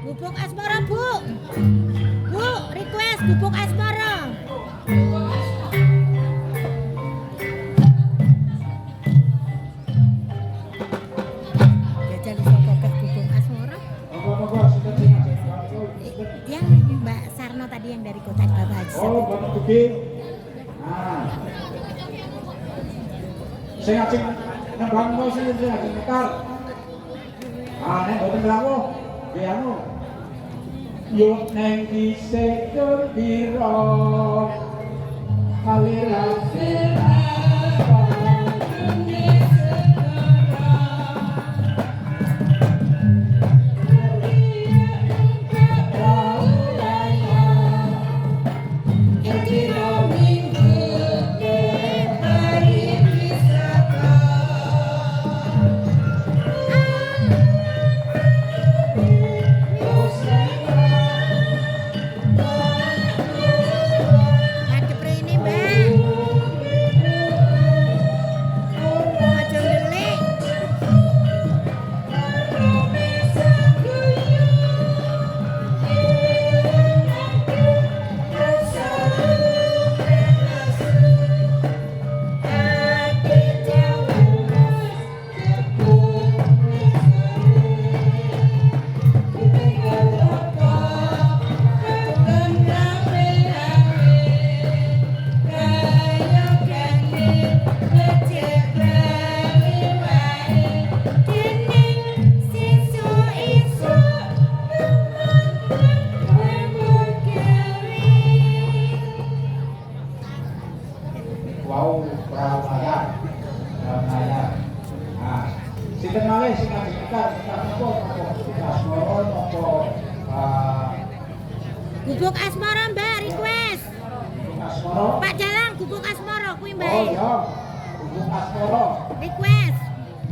Gubuk asmara, Bu. Bu, request gubuk asmara. Jajal iso kokek gubuk asmara. Yang Mbak Sarno tadi yang dari Kota Bapak Haji. Oh, Bapak Tuki. Nah. Sing ajeng nembang mau sing ajeng nekar. Ah, nek boten rawuh, nggih anu. Yuk neng dhisik tur pira. Kalira-lira. Wow, Pramaya. Nah, sinten malih sing ajeng nekar napa asmara napa Gubuk asmara, Mbak, request. asmara. Pak Jalang, gubuk asmara kuwi, Mbak. Oh ya, gubuk asmara. Request.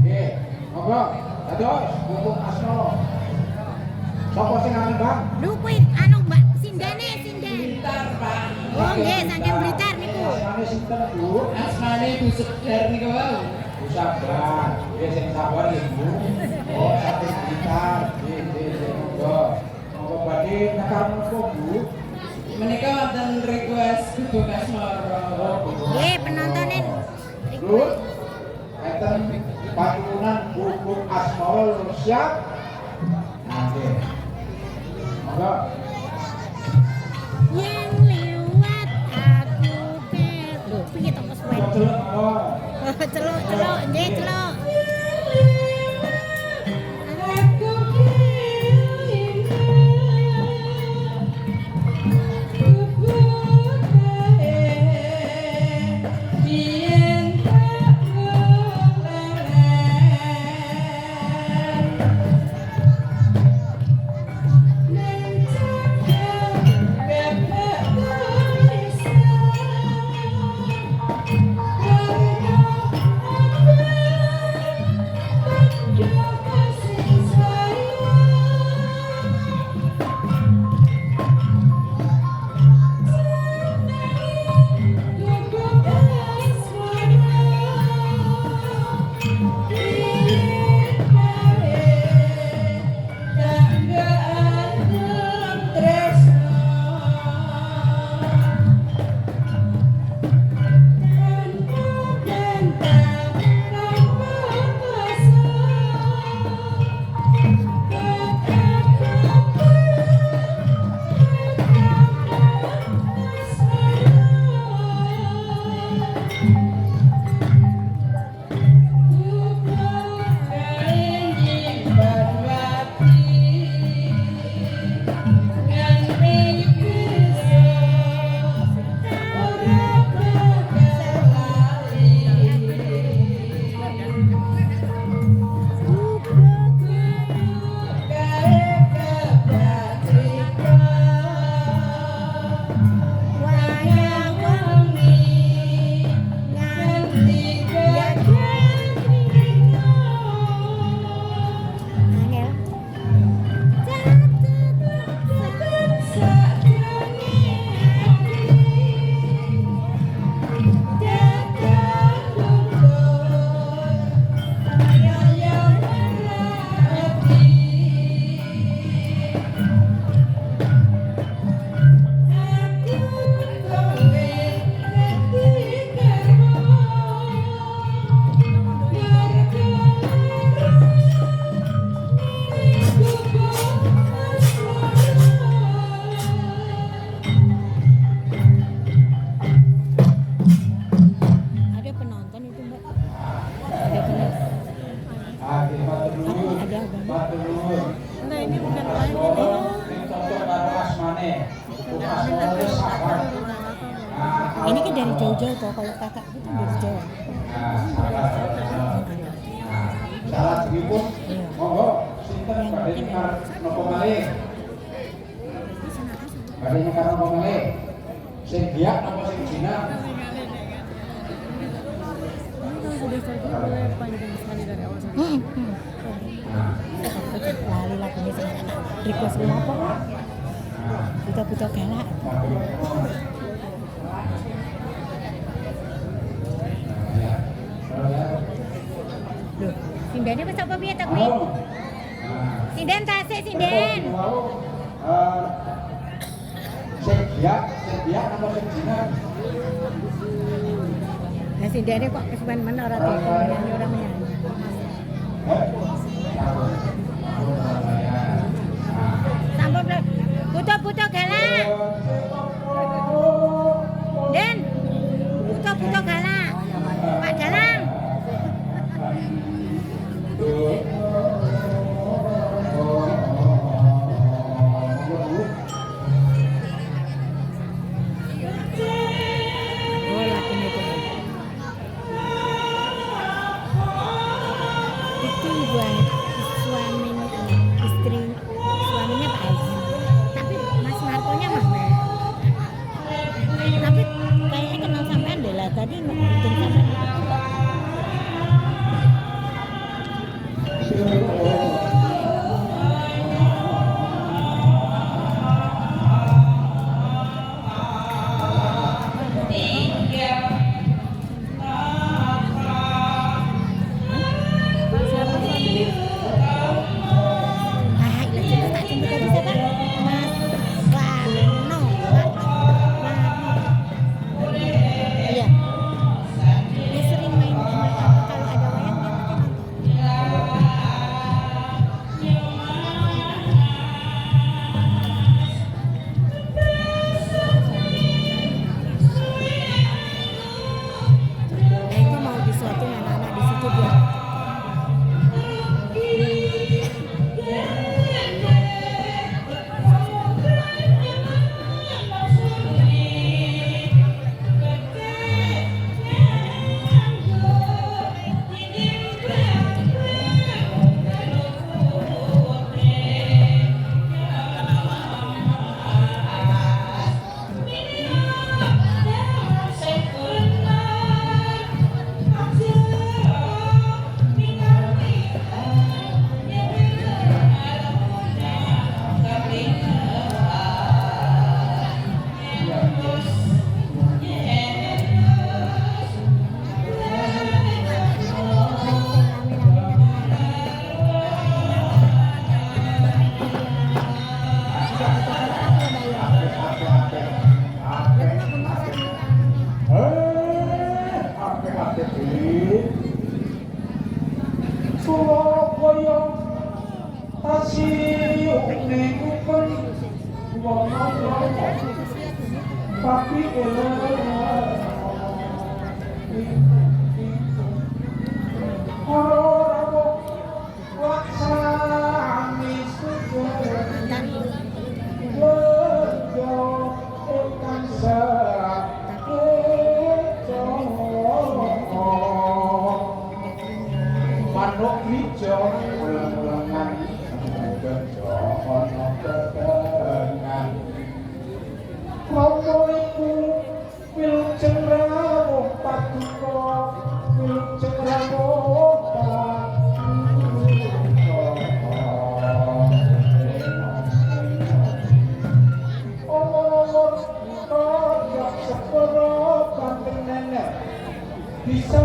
Nggih, monggo. Dados gubuk asmara. Sapa sing ngangen, Bang? Lho kuwi anu Mbak sindene sinden. Blitar, Pak. Oh nggih, saking Blitar niku. Asmane sinten, Bu? Asmane Bu Sekdar niku wau. Bu Sabar. Nggih, sing sabar ya, Bu. Oh, saking Blitar. Nggih, monggo. Monggo badhe nekar menapa, Bu? Menika wonten request gubuk asmara. Nggih, penontonin. Bu, enten paturunan gubuk asmara lho, siap? Nggih. Monggo. Yang lewat aku ke. Lho, piye to Mas Wen? Celuk, monggo. Celuk, nggih, celuk. iki dari jauh-jauh toh kalau kakak itu dari jauh. Salah dipun monggo sinten badhe nyekar napa malih. Badhe nyekar napa malih. Sing biak napa sing jinak? Panjang sekali dari awal sampai. Lali lagunya sing request apa? Buta-buta galak. Loh, sindene wis apa piye ta kuwi? Sinden tasik sinden. Sing biak napa sing jinak? Lah sindene kok kesuwen men ora nyanyi ora menyanyi. Sampun buta-buta galak. Den. Buta-buta galak. Pak Dalang. Oh, lagunya itu. Itu buat suaminya, suaminya Pak Haji. Tapi Mas Markonya mana? Tapi kayaknya kenal sampean deh lah. Tadi ngebutin sampean. Surabaya tasih ning kupon wong tapi manuk hijau ulang-ulangan bejo ana ketengan romo iku wilujeng rawuh paduka wilujeng rawuh bisa